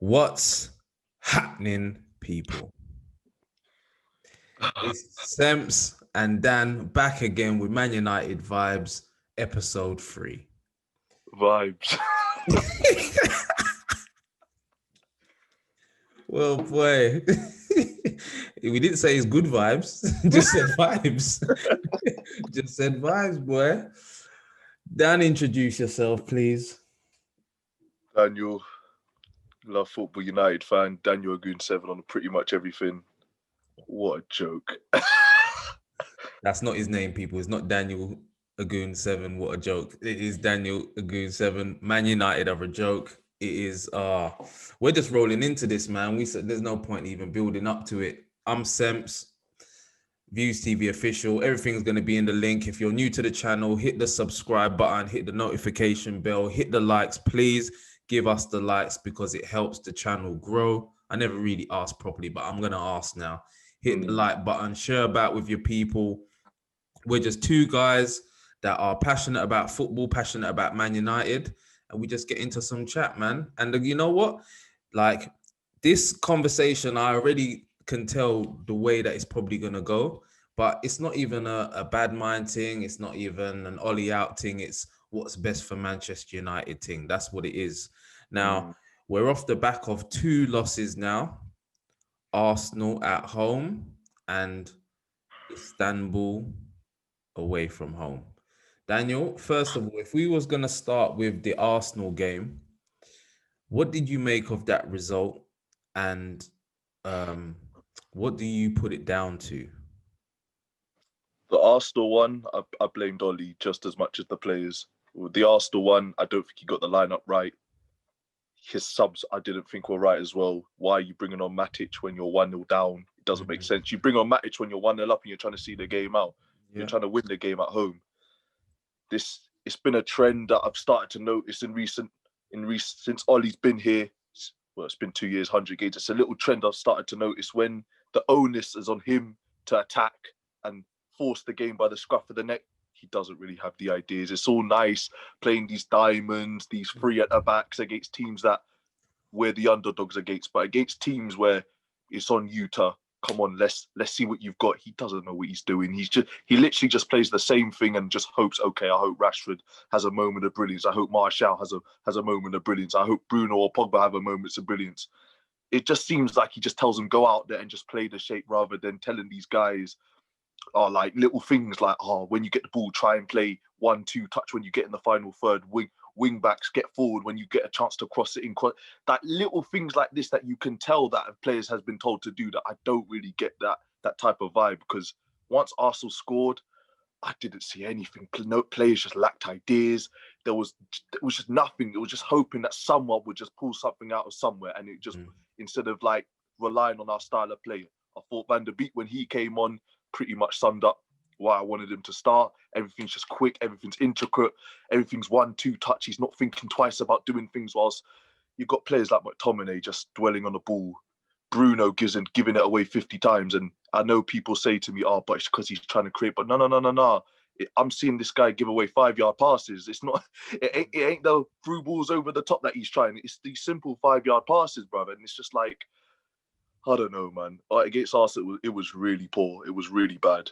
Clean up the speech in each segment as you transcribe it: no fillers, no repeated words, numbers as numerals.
What's happening, people? It's Semps and Dan back again with Man United Vibes, episode 3. Vibes. Well, boy, we didn't say it's good vibes, just said vibes. Just said vibes, boy. Dan, introduce yourself, please. Daniel, love football United fan. Daniel Agoon 7 on pretty much everything. What a joke. That's not his name, people. It's not Daniel Agoon 7. What a joke. It is Daniel Agoon 7. Man United are a joke. It is we're just rolling into this, man. We said there's no point even building up to it. I'm Semps, Views TV official. Everything's going to be in the link. If you're new to the channel, hit the subscribe button, hit the notification bell, hit the likes. Please give us the likes because it helps the channel grow. I never really asked properly, but I'm going to ask now. Hit the like button, share about with your people. We're just two guys that are passionate about football, passionate about Man United, and we just get into some chat, man. And you know what? Like this conversation, I already can tell the way that it's probably going to go, but it's not even a bad mind thing. It's not even an Ollie out thing. It's what's best for Manchester United thing. That's what it is. Now, we're off the back of 2 losses now. Arsenal at home and Istanbul away from home. Daniel, first of all, if we was going to start with the Arsenal game, what did you make of that result and what do you put it down to? The Arsenal one, I blamed Ollie just as much as the players. The Arsenal one, I don't think he got the lineup right. His subs, I didn't think were right as well. Why are you bringing on Matic when you're 1-0 down? It doesn't make sense. You bring on Matic when you're 1-0 up and you're trying to see the game out. You're trying to win the game at home. It's been a trend that I've started to notice since Ollie's been here. Well, it's been 2 years, 100 games. It's a little trend I've started to notice when the onus is on him to attack and force the game by the scruff of the neck. He doesn't really have the ideas. It's all nice playing these diamonds, these 3 at the backs against teams that we're the underdogs against, but against teams where it's on you to come on, let's see what you've got. He doesn't know what he's doing. He literally just plays the same thing and just hopes, okay, I hope Rashford has a moment of brilliance. I hope Martial has a moment of brilliance. I hope Bruno or Pogba have a moment of brilliance. It just seems like he just tells them go out there and just play the shape rather than telling these guys like little things like, when you get the ball, try and play 1-2 touch when you get in the final third. Wing backs get forward when you get a chance to cross it in. That little things like this that you can tell that players has been told to do, that I don't really get that type of vibe, because once Arsenal scored, I didn't see anything. No, players just lacked ideas. There was just nothing. It was just hoping that someone would just pull something out of somewhere, and it just instead of like relying on our style of play. I thought Van der Beek, when he came on, pretty much summed up why I wanted him to start. Everything's just quick, everything's intricate, everything's 1-2 touch. He's not thinking twice about doing things, whilst you've got players like McTominay just dwelling on the ball. Bruno giving it away 50 times. And I know people say to me, but it's because he's trying to create. But no. I'm seeing this guy give away 5-yard passes. It's not, it ain't the through balls over the top that he's trying. It's these simple 5-yard passes, brother. And it's just like, I don't know, man. Against Arsenal, it was really poor. It was really bad.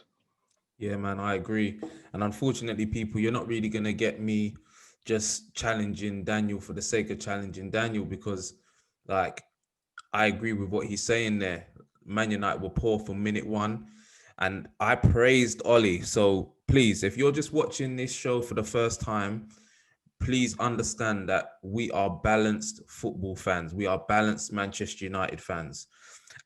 Yeah, man, I agree. And unfortunately, people, you're not really going to get me just challenging Daniel for the sake of challenging Daniel, because, like, I agree with what he's saying there. Man United were poor from minute 1. And I praised Ollie. So please, if you're just watching this show for the first time, please understand that we are balanced football fans. We are balanced Manchester United fans.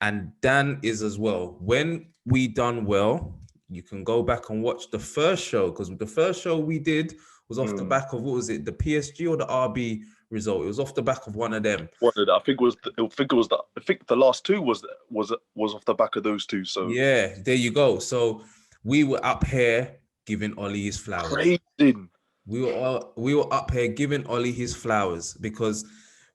And Dan is as well. When we done well, you can go back and watch the first show, because the first show we did was off the back of, what was it, the PSG or the RB result? It was off the back of one of them. I think the last 2 was off the back of those 2. So yeah, there you go. So we were up here giving Ollie his flowers. Praising. We were up here giving Ollie his flowers, because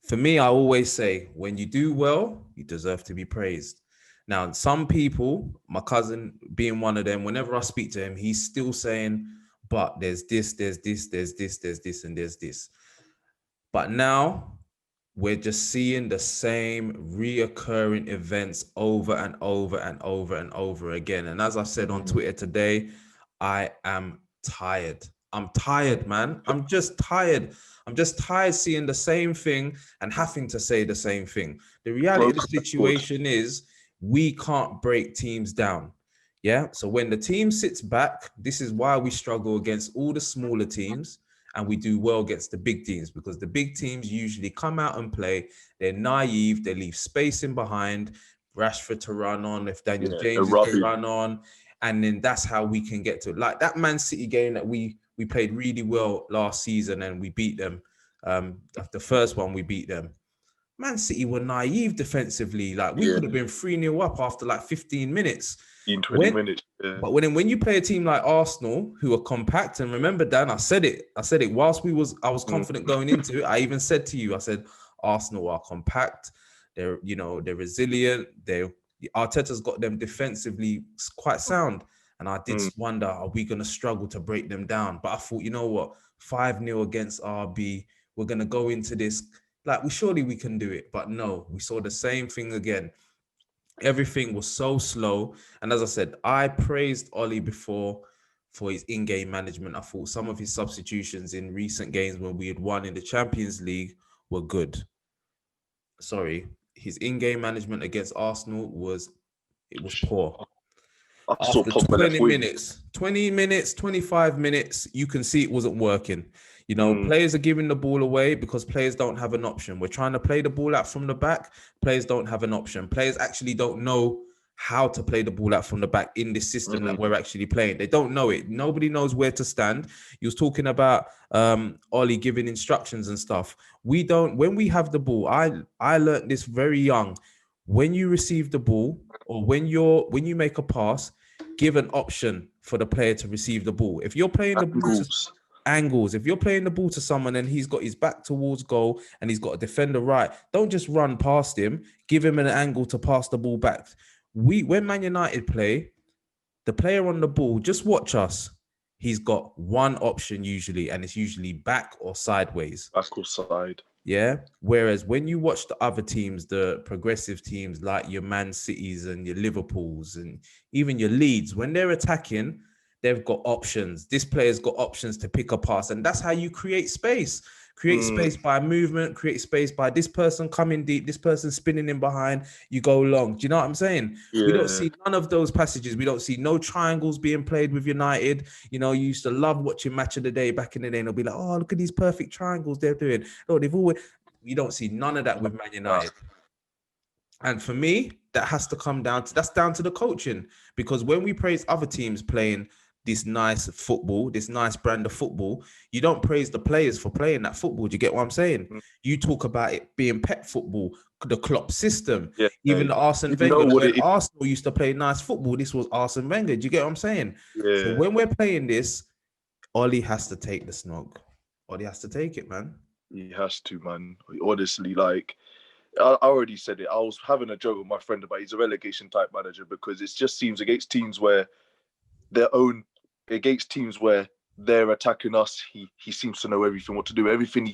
for me, I always say, when you do well, you deserve to be praised. Now, some people, my cousin being one of them, whenever I speak to him, he's still saying, but there's this, and there's this. But now, we're just seeing the same reoccurring events over and over and over and over again. And as I said on Twitter today, I am tired. I'm tired, man. I'm just tired. I'm just tired seeing the same thing and having to say the same thing. The reality of the situation is we can't break teams down. Yeah. So when the team sits back, this is why we struggle against all the smaller teams and we do well against the big teams, because the big teams usually come out and play. They're naive. They leave space in behind. Rashford to run on, if Daniel James is to run on. And then that's how we can get to it. Like that Man City game that we played really well last season and we beat them. The first one we beat them. Man City were naive defensively. Like we could have been 3-0 up after like 15 minutes. In 20 minutes. Yeah. But when you play a team like Arsenal, who are compact, and remember, Dan, I said it whilst I was confident going into it. I even said to you, I said, Arsenal are compact. They're resilient. Arteta's got them defensively quite sound. And I did wonder, are we going to struggle to break them down? But I thought, you know what? 5-0 against RB. We're going to go into this. Like, surely we can do it. But no, we saw the same thing again. Everything was so slow. And as I said, I praised Ollie before for his in-game management. I thought some of his substitutions in recent games when we had won in the Champions League were good. Sorry, his in-game management against Arsenal was poor. After 20 minutes, 25 minutes, you can see it wasn't working. You know, players are giving the ball away because players don't have an option. We're trying to play the ball out from the back. Players don't have an option. Players actually don't know how to play the ball out from the back in this system that we're actually playing. They don't know it. Nobody knows where to stand. He was talking about Ollie giving instructions and stuff. We don't. When we have the ball, I learned this very young. When you receive the ball or when you make a pass, give an option for the player to receive the ball. If you're playing the ball angles, if you're playing the ball to someone and he's got his back towards goal and he's got a defender right, don't just run past him. Give him an angle to pass the ball back. When Man United play, the player on the ball, just watch us. He's got one option usually, and it's usually back or sideways. Back or side. Yeah. Whereas when you watch the other teams, the progressive teams like your Man Cities and your Liverpools and even your Leeds, when they're attacking, they've got options. This player's got options to pick a pass. And that's how you create space. Create space by movement, create space by this person coming deep, this person spinning in behind, you go long. Do you know what I'm saying? Yeah. We don't see none of those passages. We don't see no triangles being played with United. You know, you used to love watching Match of the Day back in the day, and they'll be like, oh, look at these perfect triangles they're doing. No, you don't see none of that with Man United. And for me, that has to come down to the coaching. Because when we praise other teams playing this nice football, this nice brand of football, you don't praise the players for playing that football. Do you get what I'm saying? You talk about it being pet football, the Klopp system, even the Arsene Wenger. When Arsenal used to play nice football, this was Arsene Wenger. Do you get what I'm saying? Yeah. So when we're playing this, Ollie has to take the snog. Ollie has to take it, man. He has to, man. Honestly, like, I already said it. I was having a joke with my friend about he's a relegation type manager because it just seems against teams where they're attacking us, he seems to know everything, what to do. Everything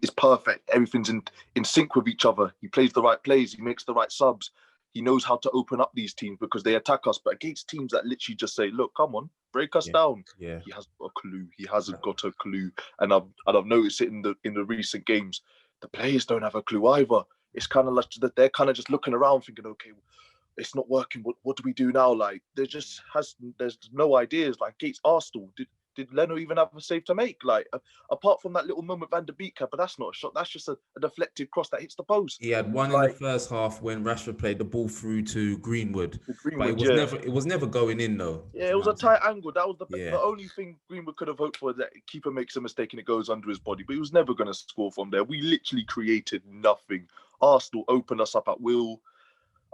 is perfect. Everything's in sync with each other. He plays the right plays. He makes the right subs. He knows how to open up these teams because they attack us. But against teams that literally just say, "Look, come on, break us down," he hasn't got a clue. He hasn't got a clue. And I've noticed it in the recent games. The players don't have a clue either. It's kind of like they're kind of just looking around, thinking, "Okay, it's not working. What do we do now?" Like there's no ideas. Like against Arsenal, did Leno even have a save to make? Like apart from that little moment Van der Beek had, but that's not a shot. That's just a deflected cross that hits the post. He had one in the first half when Rashford played the ball through to Greenwood, but it was never going in though. Yeah, it was a tight angle. That was the only thing Greenwood could have hoped for. That keeper makes a mistake and it goes under his body, but he was never going to score from there. We literally created nothing. Arsenal opened us up at will.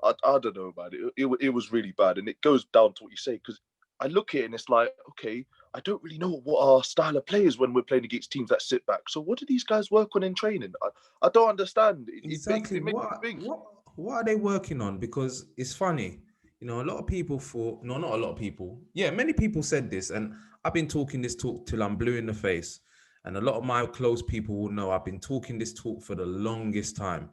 I don't know about it. It was really bad, and it goes down to what you say because I look at it and it's like, okay, I don't really know what our style of play is when we're playing against teams that sit back. So what do these guys work on in training? I don't understand. Exactly. What are they working on? Because it's funny, you know, a lot of people not a lot of people. Yeah, many people said this, and I've been talking this talk till I'm blue in the face. and a lot of my close people will know I've been talking this talk for the longest time.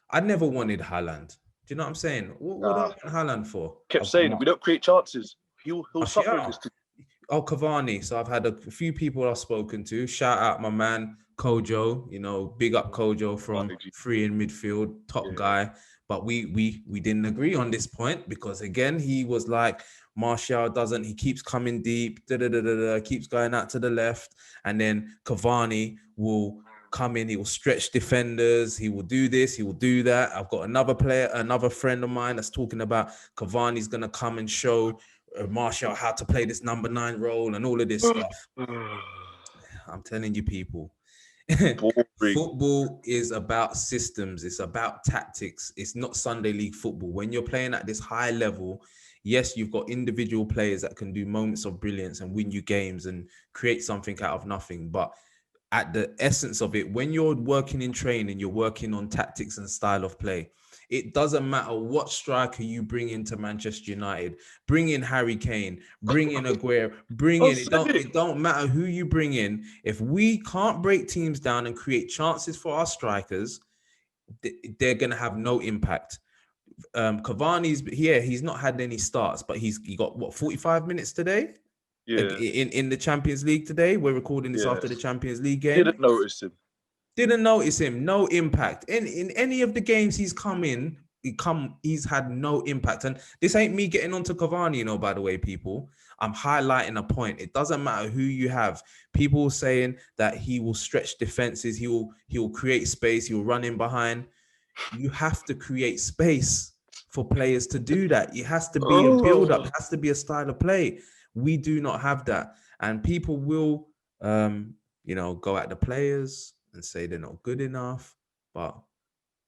I never wanted Haaland. Do you know what I'm saying? What do I want Haaland for? Kept saying it. We don't create chances. He'll suffer in this team. Oh, Cavani. So I've had a few people I've spoken to. Shout out my man Kojo. You know, big up Kojo from Free in Midfield, top guy. But we didn't agree on this point because again he was like, Martial doesn't. He keeps coming deep. Keeps going out to the left, and then Cavani will come in. He will stretch defenders. He will do this. He will do that. I've got another friend of mine that's talking about Cavani's gonna come and show Martial how to play this number 9 role and all of this stuff. I'm telling you, people, football is about systems. It's about tactics. It's not Sunday league football. When you're playing at this high level, yes, you've got individual players that can do moments of brilliance and win you games and create something out of nothing. But at the essence of it, when you're working in training, you're working on tactics and style of play. It doesn't matter what striker you bring into Manchester United. Bring in Harry Kane, bring in Aguero, it don't matter who you bring in. If we can't break teams down and create chances for our strikers, they're going to have no impact. Cavani's he's not had any starts, but he got what 45 minutes today. Yeah. In the Champions League today. We're recording this after the Champions League game. Didn't notice him. No impact. In any of the games he's come in, he's had no impact. And this ain't me getting onto Cavani, you know, by the way, people. I'm highlighting a point. It doesn't matter who you have. People saying that he will stretch defenses, he will create space, he will run in behind. You have to create space for players to do that. It has to be a build-up, it has to be a style of play. We do not have that. And people will, go at the players and say they're not good enough. But,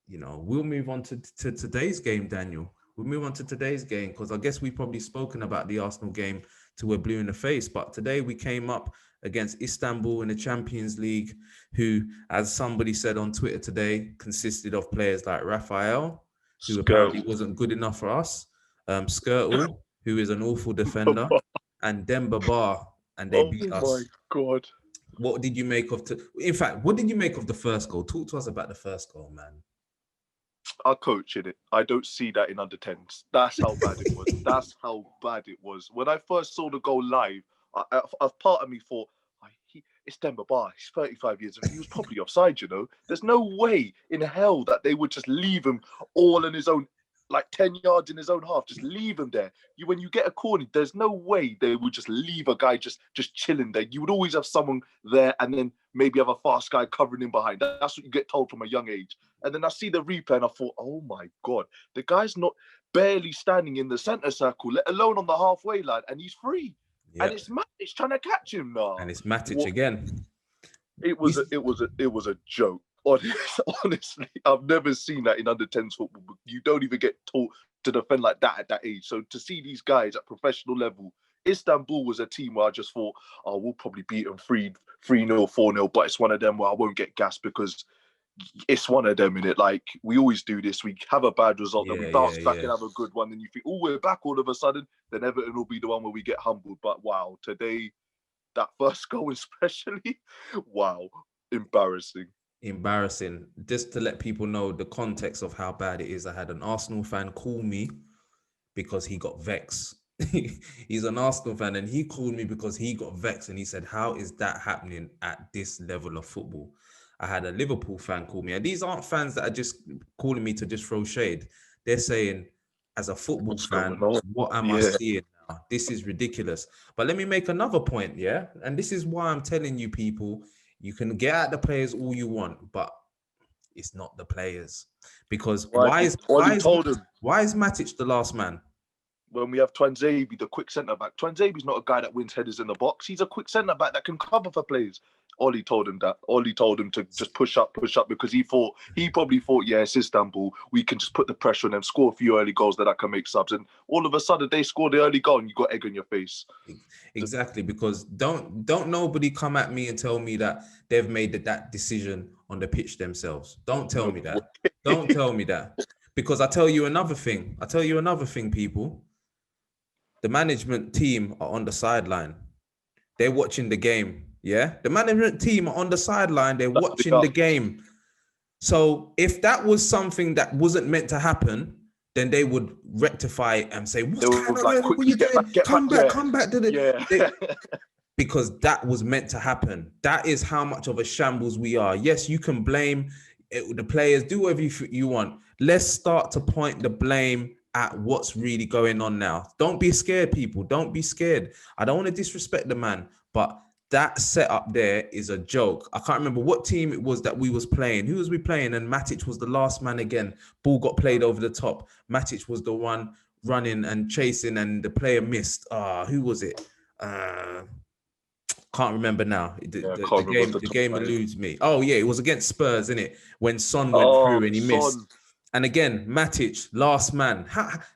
we'll move on to today's game, Daniel. We'll move on to today's game because I guess we've probably spoken about the Arsenal game till we're blue in the face. But today we came up against Istanbul in the Champions League, who, as somebody said on Twitter today, consisted of players like Raphael, who apparently wasn't good enough for us, Skrtel, who is an awful defender, and Demba Ba, and they beat us. Oh my God. What did you make of what did you make of the first goal? Talk to us about the first goal, man. Our coach in it. I don't see that in under 10s. That's how bad it was. That's how bad it was. When I first saw the goal live, a part of me thought, it's Demba Ba. He's 35 years old. He was probably offside, you know. There's no way in hell that they would just leave him all in his own, like 10 yards in his own half. Just leave him there. When you get a corner, there's no way they would just leave a guy just chilling there. You would always have someone there and then maybe have a fast guy covering him behind. That's what you get told from a young age. And then I see the replay and I thought, oh my God, the guy's not barely standing in the centre circle, let alone on the halfway line, and he's free. Yep. And it's Matic trying to catch him now. And it's Matic again. It was a joke. Honestly, I've never seen that in under 10s football. You don't even get taught to defend like that at that age. So to see these guys at professional level, Istanbul was a team where I just thought, we'll probably beat them 3-0, 4-0, but it's one of them where I won't get gassed because it's one of them in it. Like, we always do this. We have a bad result, then we bounce back and have a good one. Then you think, we're back all of a sudden. Then Everton will be the one where we get humbled. But wow, today, that first goal especially, wow, embarrassing. Just to let people know the context of how bad it is, I had an Arsenal fan call me because he got vexed. He's an Arsenal fan and he called me because he got vexed and he said, how is that happening at this level of football? I had a Liverpool fan call me, and these aren't fans that are just calling me to just throw shade. They're saying, as a football fan, what am I seeing now? This is ridiculous. But let me make another point, and this is why I'm telling you people, you can get at the players all you want, but it's not the players. Because why is Matic the last man? When we have Tuanzebe, the quick centre-back. Tuanzebe's not a guy that wins headers in the box. He's a quick centre-back that can cover for players. Ollie told him that. Ollie told him to just push up, because he probably thought, it's Istanbul. We can just put the pressure on them, score a few early goals that I can make subs. And all of a sudden, they score the early goal and you got egg on your face. Exactly, because don't nobody come at me and tell me that they've made that decision on the pitch themselves. Don't tell me that. Don't tell me that. Because I tell you another thing, people. The management team are on the sideline. They're watching the game. Yeah, the management team are on the sideline. They're That's watching the game. So if that was something that wasn't meant to happen, then they would rectify it and say, "What's They going would on? like What are quickly you doing? get back. Come back, Yeah, come back to the." yeah. Because that was meant to happen. That is how much of a shambles we are. Yes, you can blame the players, do whatever you want. Let's start to point the blame at what's really going on now. Don't be scared, people. Don't be scared. I don't want to disrespect the man, but that setup there is a joke. I can't remember what team it was that we was playing. Who was we playing? And Matic was the last man again. Ball got played over the top. Matic was the one running and chasing, and the player missed. Who was it? Can't remember now. Can't remember The game eludes me. Oh yeah, it was against Spurs, isn't it? When Son went through and he missed. And again, Matic, last man.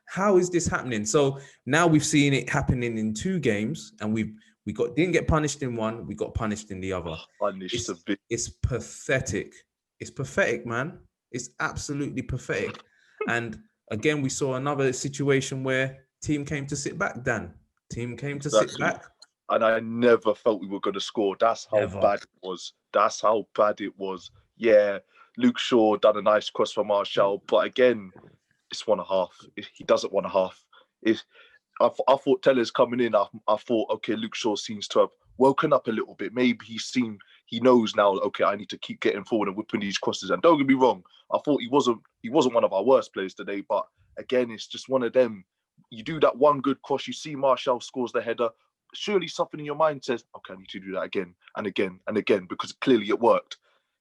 How is this happening? So now we've seen it happening in 2 games, and we didn't get punished in one, we got punished in the other. It's pathetic. It's pathetic, man. It's absolutely pathetic. And again, we saw another situation where team came to sit back, Dan. Team came to sit back. And I never felt we were going to score. That's how bad it was. That's how bad it was. Yeah, Luke Shaw done a nice cross for Martial, but again, it's 1.5. He doesn't 1.5. I thought Tellers coming in, I thought, okay, Luke Shaw seems to have woken up a little bit. Maybe he knows now, okay, I need to keep getting forward and whipping these crosses. And don't get me wrong, I thought he wasn't one of our worst players today, but again, it's just one of them. You do that one good cross, you see Martial scores the header, surely something in your mind says, okay, I need to do that again and again and again, because clearly it worked.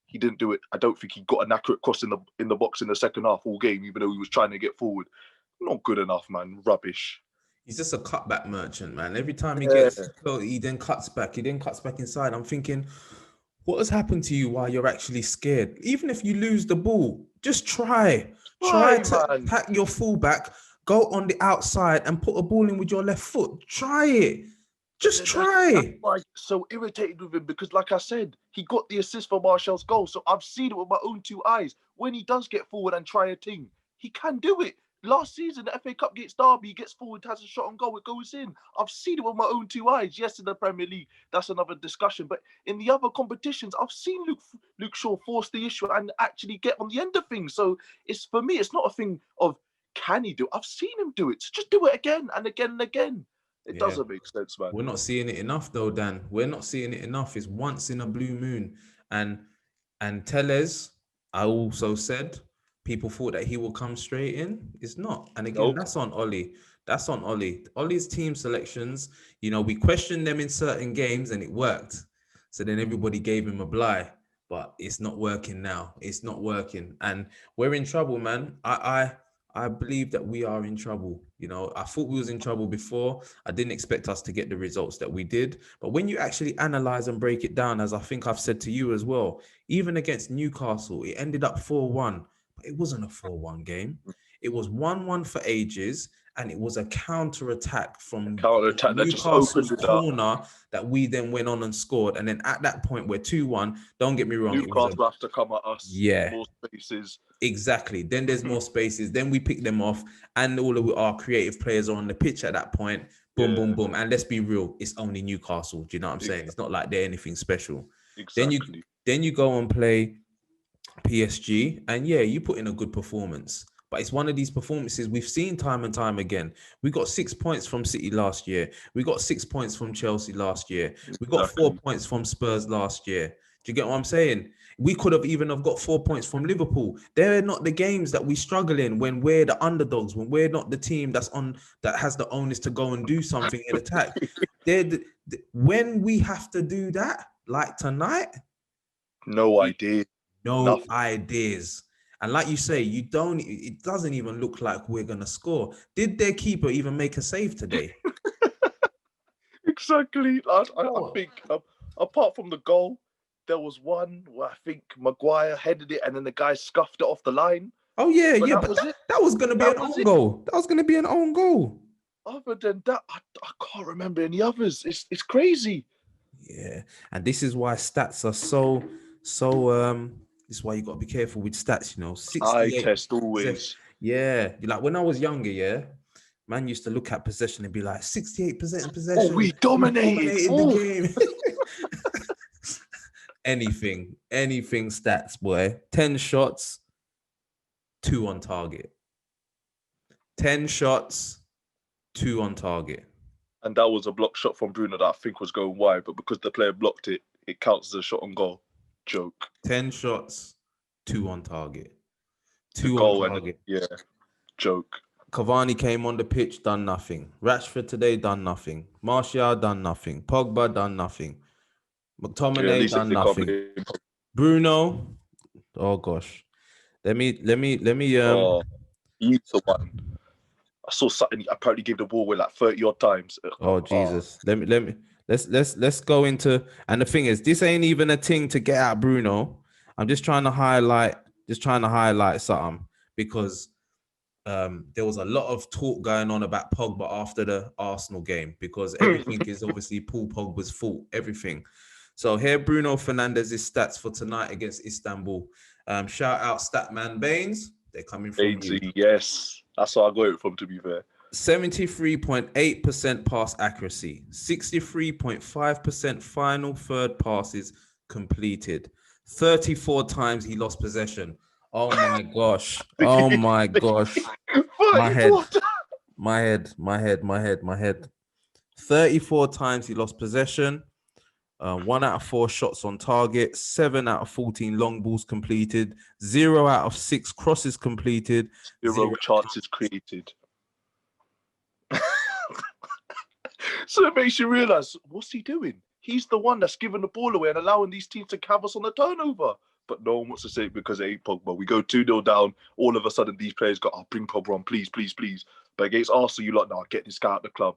He didn't do it. I don't think he got an accurate cross in the box in the second half all game, even though he was trying to get forward. Not good enough, man. Rubbish. He's just a cutback merchant, man. Every time he gets, he then cuts back. He then cuts back inside. I'm thinking, what has happened to you while you're actually scared? Even if you lose the ball, just try to attack your fullback, go on the outside and put a ball in with your left foot. Try it. Just try. That's why I'm so irritated with him, because like I said, he got the assist for Martial's goal. So I've seen it with my own 2 eyes. When he does get forward and try a thing, he can do it. Last season, the FA Cup against Derby, he gets forward, has a shot on goal, it goes in. I've seen it with my own 2 eyes. Yes, in the Premier League, that's another discussion. But in the other competitions, I've seen Luke Shaw force the issue and actually get on the end of things. So for me, it's not a thing of can he do it? I've seen him do it. So just do it again and again and again. It doesn't make sense, man. We're not seeing it enough, though, Dan. We're not seeing it enough. It's once in a blue moon. And Tellez, I also said, people thought that he will come straight in. It's not. And again, that's on Ollie. That's on Ollie. Ollie's team selections, we questioned them in certain games and it worked. So then everybody gave him a bly. But it's not working now. It's not working. And we're in trouble, man. I believe that we are in trouble. I thought we was in trouble before. I didn't expect us to get the results that we did. But when you actually analyze and break it down, as I think I've said to you as well, even against Newcastle, it ended up 4-1. But it wasn't a 4-1 game. It was 1-1 for ages. And it was a counter-attack from Newcastle's corner that we then went on and scored. And then at that point, we're 2-1. Don't get me wrong. Newcastle have to come at us. Yeah. More spaces. Exactly. Then there's more spaces. Then we pick them off. And all of our creative players are on the pitch at that point. Boom, boom, boom. And let's be real. It's only Newcastle. Do you know what I'm saying? It's not like they're anything special. Exactly. Then you go and play PSG. And yeah, you put in a good performance. But it's one of these performances we've seen time and time again. We got 6 points from City last year. We got 6 points from Chelsea last year. We got 4 points from Spurs last year. Do you get what I'm saying? We could have even got 4 points from Liverpool. They're not the games that we struggle in when we're the underdogs, when we're not the team that has the onus to go and do something in attack. When we have to do that, like tonight, no idea. Nothing. Ideas. And like you say, it doesn't even look like we're going to score. Did their keeper even make a save today? Exactly. I think apart from the goal, there was one where I think Maguire headed it and then the guy scuffed it off the line. Oh, yeah, but that was going to be an own goal. That was going to be an own goal. Other than that, I can't remember any others. It's crazy. Yeah. And this is why stats are so this is why you got to be careful with stats, 68%. Eye test always. Yeah. Like when I was younger, man used to look at possession and be like, 68% possession. We dominated the game. anything stats, boy. 10 shots, 2 on target. 10 shots, 2 on target. And that was a block shot from Bruno that I think was going wide, but because the player blocked it, it counts as a shot on goal. Joke. 10 shots, 2 on target. The 2 goal on target. Joke. Cavani came on the pitch, done nothing. Rashford today, done nothing. Martial, done nothing. Pogba, done nothing. Yeah, at McTominay, least done they can't nothing. blame. Bruno, oh gosh. Let me He's the one. I saw something. He apparently gave the ball away like 30 odd times. Oh Jesus. Let's go into, and the thing is, this ain't even a thing to get at Bruno. I'm just trying to highlight something, because there was a lot of talk going on about Pogba after the Arsenal game, because everything is obviously Paul Pogba's fault, everything. So here, Bruno Fernandez's stats for tonight against Istanbul. Shout out Statman Baines. They're coming from you. Bainesy, yes. That's how I got it from, to be fair. 73.8% pass accuracy, 63.5% final third passes completed, 34 times he lost possession. Oh my gosh. Oh my gosh. My head. 34 times he lost possession. 1 out of 4 shots on target, 7 out of 14 long balls completed, 0 out of 6 crosses completed, 0 chances created. So it makes you realise, what's he doing? He's the one that's giving the ball away and allowing these teams to have us on the turnover. But no one wants to say it because it ain't Pogba. We go 2-0 down. All of a sudden, these players go, bring Pogba on, please, please, please. But against Arsenal, you're like, no, get this guy out of the club.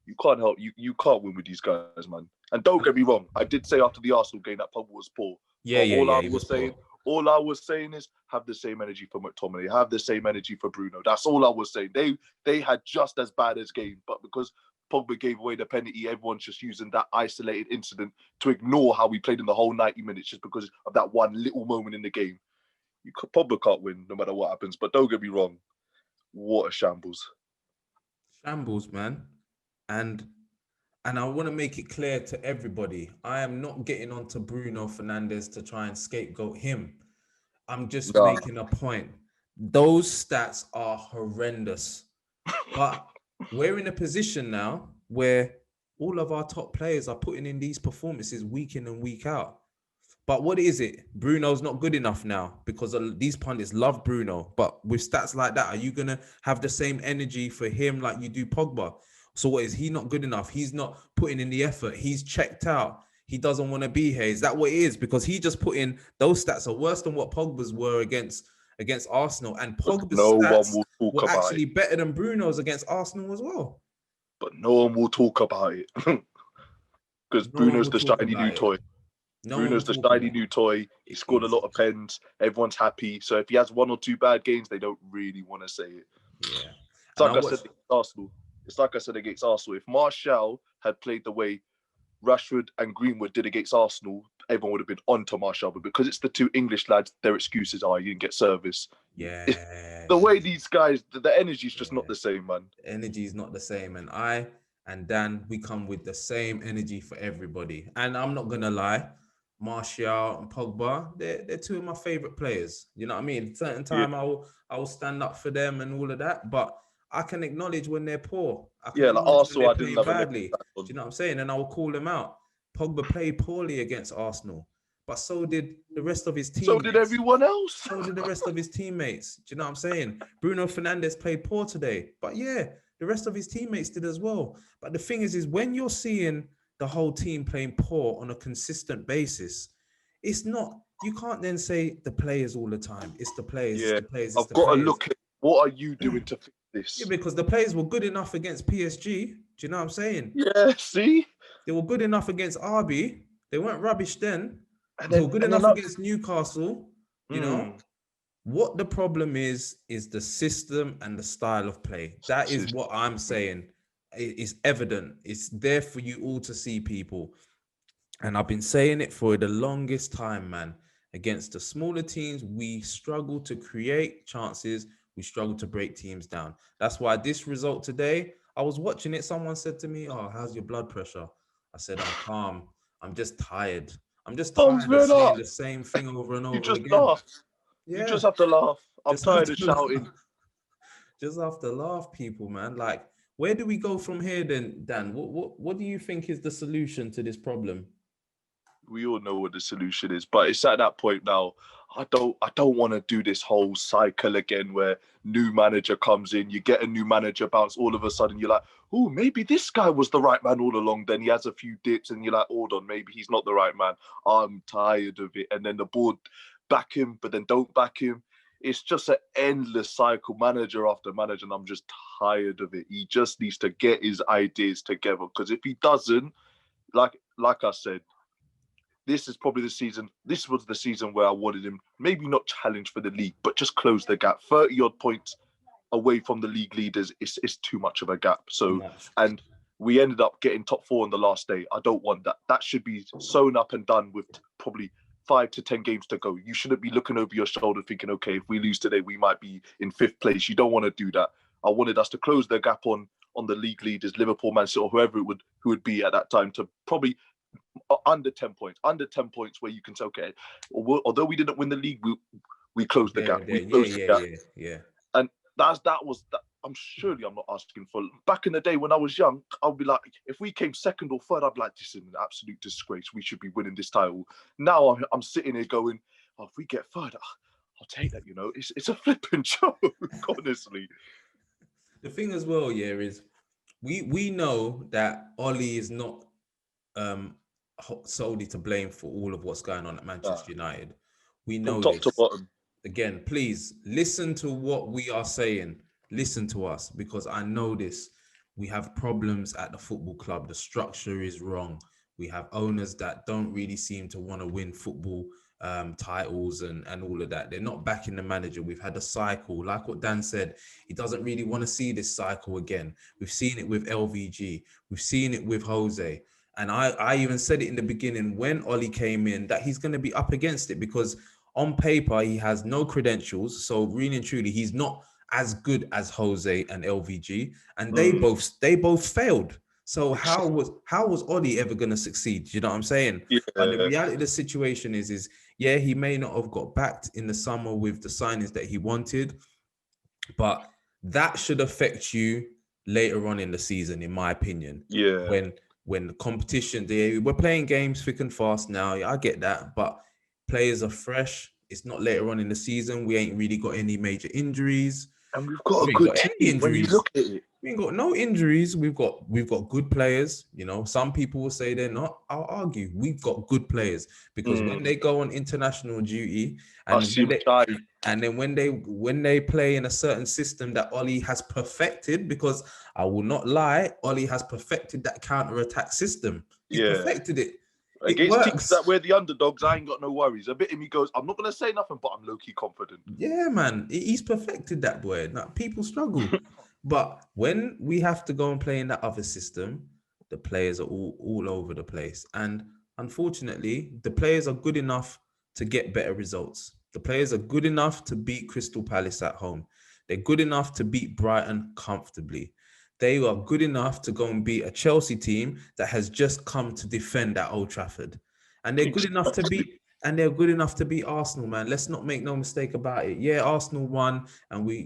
You can't help. You can't win with these guys, man. And don't get me wrong. I did say after the Arsenal game that Pogba was poor. All I was saying is have the same energy for McTominay, have the same energy for Bruno. That's all I was saying. They had just as bad as game, but because Pogba gave away the penalty, everyone's just using that isolated incident to ignore how we played in the whole 90 minutes just because of that one little moment in the game. Pogba can't win no matter what happens. But don't get me wrong, what a shambles. Shambles, man. And I want to make it clear to everybody, I am not getting onto Bruno Fernandes to try and scapegoat him. I'm just making a point. Those stats are horrendous. But we're in a position now where all of our top players are putting in these performances week in and week out. But what is it? Bruno's not good enough now because these pundits love Bruno. But with stats like that, are you going to have the same energy for him like you do Pogba? So what, is he not good enough? He's not putting in the effort. He's checked out. He doesn't want to be here. Is that what it is? Because he just put in, those stats are worse than what Pogba's were against Arsenal. And Pogba's stats were actually better than Bruno's against Arsenal as well. But no one will talk about it. Because Bruno's the shiny new toy. Bruno's the shiny new toy. He scored a lot of pens. Everyone's happy. So if he has 1 or 2 bad games, they don't really want to say it. Yeah. It's like I said against Arsenal. It's like I said against Arsenal. If Martial had played the way Rashford and Greenwood did against Arsenal, everyone would have been on to Martial. But because it's the 2 English lads, their excuses are you didn't get service. Yeah. The way these guys, the energy is just not the same, man. The energy is not the same. And I and Dan, we come with the same energy for everybody. And I'm not going to lie, Martial and Pogba, they're 2 of my favorite players. You know what I mean? Certain time I will stand up for them and all of that. But I can acknowledge when they're poor. Like Arsenal, I didn't love badly. Do you know what I'm saying? And I will call them out. Pogba played poorly against Arsenal, but so did the rest of his teammates. So did everyone else. So did the rest of his teammates. Do you know what I'm saying? Bruno Fernandes played poor today, but yeah, the rest of his teammates did as well. But the thing is when you're seeing the whole team playing poor on a consistent basis, it's not. You can't then say the players all the time. It's the players. Yeah, it's the players. I've got to look at what are you doing to fix this? Yeah, because the players were good enough against PSG. Do you know what I'm saying? Yeah, see? They were good enough against RB. They weren't rubbish then. And they were good enough against Newcastle. You know? What the problem is the system and the style of play. That is what I'm saying. It's evident. It's there for you all to see, people. And I've been saying it for the longest time, man. Against the smaller teams, we struggle to create chances. We struggle to break teams down. That's why this result today, I was watching it. Someone said to me, "Oh, how's your blood pressure?" I said, "I'm calm. I'm just tired. I'm just Thumbs tired of men saying up. the same thing over and You over just again. laugh. You Yeah, just have to laugh. I'm just have tired of to laugh. shouting. Just have to laugh, people, man. Like, where do we go from here then, Dan? What do you think is the solution to this problem? We all know what the solution is, but it's at that point now. I don't want to do this whole cycle again where new manager comes in, you get a new manager bounce, all of a sudden you're like, oh, maybe this guy was the right man all along. Then he has a few dips and you're like, hold on, maybe he's not the right man. I'm tired of it. And then the board back him, but then don't back him. It's just an endless cycle, manager after manager, and I'm just tired of it. He just needs to get his ideas together, because if he doesn't, like I said, this is probably the season. This was the season where I wanted him, maybe not challenge for the league, but just close the gap. 30 odd points away from the league leaders is too much of a gap. So, and we ended up getting top 4 on the last day. I don't want that. That should be sewn up and done with probably 5 to 10 games to go. You shouldn't be looking over your shoulder thinking, okay, if we lose today, we might be in 5th place. You don't want to do that. I wanted us to close the gap on the league leaders, Liverpool, Man City, or whoever who would be at that time, to probably under 10 points where you can say, okay, although we didn't win the league, we closed the gap. We closed the gap. Yeah. And that was that. I'm not asking for. Back in the day when I was young, I'd be like, if we came second or third, I'd be like, this is an absolute disgrace. We should be winning this title. Now I'm sitting here going, oh, if we get third, I'll take that. It's a flipping joke, honestly. The thing as well, is we know that Ollie is not solely to blame for all of what's going on at Manchester United. We know from top this. to bottom. Again, please listen to what we are saying. Listen to us, because I know this. We have problems at the football club. The structure is wrong. We have owners that don't really seem to want to win football titles and all of that. They're not backing the manager. We've had a cycle. Like what Dan said, he doesn't really want to see this cycle again. We've seen it with LVG. We've seen it with Jose. And I even said it in the beginning when Ollie came in that he's going to be up against it, because on paper, he has no credentials. So really and truly, he's not as good as Jose and LVG. And they both failed. So how was Ollie ever going to succeed? Do you know what I'm saying? Yeah. And the reality of the situation is he may not have got backed in the summer with the signings that he wanted, but that should affect you later on in the season, in my opinion. Yeah. When the competition, we're playing games thick and fast now. I get that, but players are fresh. It's not later on in the season. We ain't really got any major injuries. And we've got a good team when you look at it. We ain't got no injuries. We've got good players. Some people will say they're not. I'll argue we've got good players, because when they go on international duty and then when they play in a certain system that Ollie has perfected, because I will not lie, Ollie has perfected that counter-attack system. He's perfected it. Against teams that we're the underdogs, I ain't got no worries. A bit in me goes, I'm not going to say nothing, but I'm low-key confident. Yeah, man. He's perfected that, boy. Now, people struggle. But when we have to go and play in that other system, the players are all over the place. And unfortunately, the players are good enough to get better results. The players are good enough to beat Crystal Palace at home. They're good enough to beat Brighton comfortably. They are good enough to go and beat a Chelsea team that has just come to defend at Old Trafford. And they're good enough to beat Arsenal, man. Let's not make no mistake about it. Yeah, Arsenal won, and we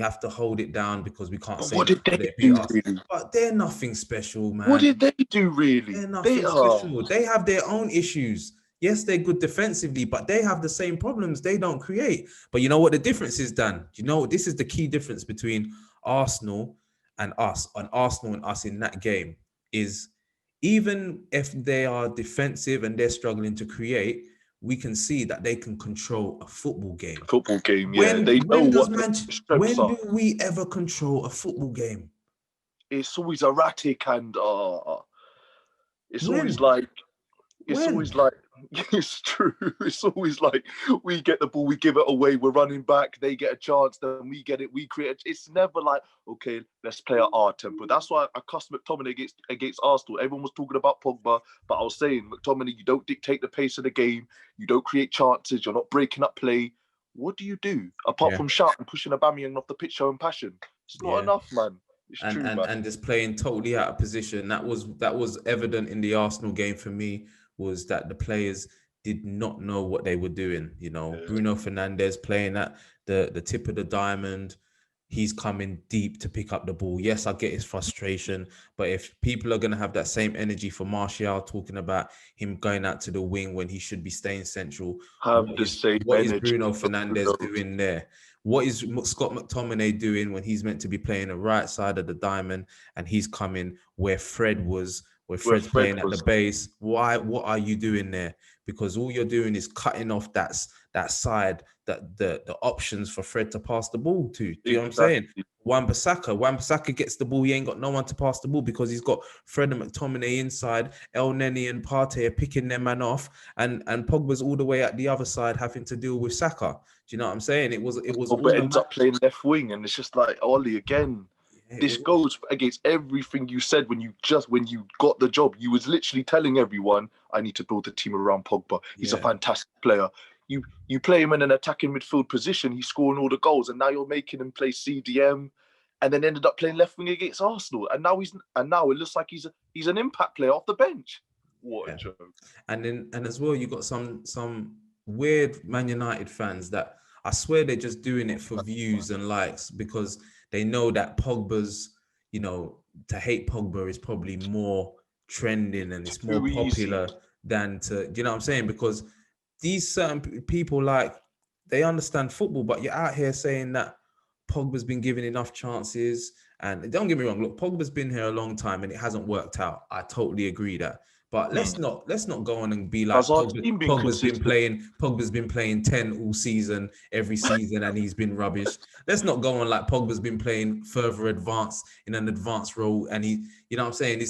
have to hold it down because we can't say what did they do, really? But they're nothing special, man. What did they do, really? They're nothing special. They have their own issues. Yes, they're good defensively, but they have the same problems. They don't create. But you know what the difference is, Dan? This is the key difference between Arsenal and us, in that game, is even if they are defensive and they're struggling to create, we can see that they can control a football game. When do we ever control a football game? It's always erratic and it's always like it's true. It's always like we get the ball, we give it away, we're running back, they get a chance, then we get it, we create. It's never like, okay, let's play at our tempo. That's why I cussed McTominay against Arsenal. Everyone was talking about Pogba, but I was saying, McTominay, you don't dictate the pace of the game, you don't create chances, you're not breaking up play. What do you do apart from shout and pushing Aubameyang off the pitch showing passion? It's not enough, man. And just playing totally out of position. That was evident in the Arsenal game for me, was that the players did not know what they were doing. You know, Yeah. Bruno Fernandes playing at the tip of the diamond. He's coming deep to pick up the ball. Yes, I get his frustration, but if people are going to have that same energy for Martial, talking about him going out to the wing when he should be staying central, Have the same what is energy. Bruno for Fernandes Bruno. doing there? What is Scott McTominay doing when he's meant to be playing the right side of the diamond and he's coming where Fred was, where Where Fred's Fred playing at the was. base? Why? What are you doing there? Because all you're doing is cutting off that side, that the options for Fred to pass the ball to. Do you know what I'm saying? Exactly. Wan-Bissaka gets the ball. He ain't got no one to pass the ball because he's got Fred and McTominay inside. El Neni and Partey are picking their man off, and Pogba's all the way at the other side having to deal with Saka. Do you know what I'm saying? It was all But ends up playing left wing, and it's just like Ollie again. This goes against everything you said when you got the job. You was literally telling everyone, "I need to build a team around Pogba. He's a fantastic player." You play him in an attacking midfield position. He's scoring all the goals, and now you're making him play CDM, and then ended up playing left wing against Arsenal. And now it looks like he's an impact player off the bench. What a joke! And as well, you got some weird Man United fans that I swear they're just doing it for views and likes because they know that Pogba's, to hate Pogba is probably more trending and it's more popular than to, you know what I'm saying? Because these certain people, like, they understand football, but you're out here saying that Pogba's been given enough chances. And don't get me wrong, look, Pogba's been here a long time and it hasn't worked out. I totally agree that. But let's not go on and be like Pogba's been playing 10 all season, every season, and he's been rubbish. Let's not go on like Pogba's been playing further advanced in an advanced role, and he, you know what I'm saying?